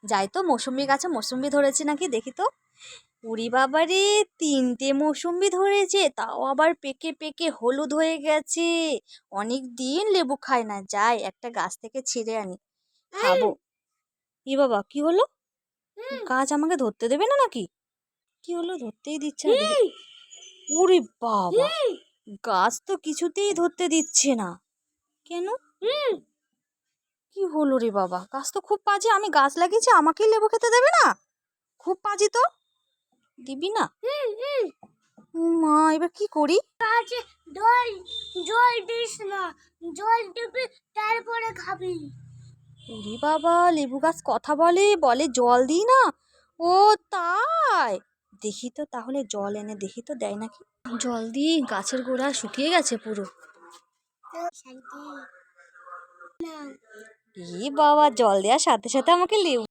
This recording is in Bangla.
যাই তো মৌসুম্বি গাছে মৌসুম্বি ধরেছে নাকি দেখি তো। উরি বাবারে, 3টে মৌসুম্বি ধরেছে, তাও আবার পেকে পেকে হলুদ হয়ে গেছে। অনেক দিন লেবু খাই না, যাই একটা গাছ থেকে ছিঁড়ে আনি, খাবো। ই বাবা, কি হলো? গাছ আমাকে ধরতে দেবে না নাকি? কি হলো, ধরতেই দিচ্ছে না দেখি। ওরে বাবা, গাছ তো কিছুতেই ধরতে দিচ্ছে না কেন? কি হলো রে বাবা, গাছ তো খুব বাজে, আমি গাছ লাগিয়েছি, আমাকেই লেবু খেতে দেবে না? খুব বাজে তো, দিবি না? মা, এবার কি করি? জল জল দিস না, জল দিবি তারপরে খাবি। ওরে বাবা, লেবু গাছ কথা বলে, বলে জল দিই না? ও তাই, দেখি তো তাহলে, জল এনে দেখি তো দেয় নাকি। জল দিই, গাছের গোড়া শুকিয়ে গেছে পুরো। এ বাবা, জল দেওয়ার সাথে সাথে আমাকে লেবু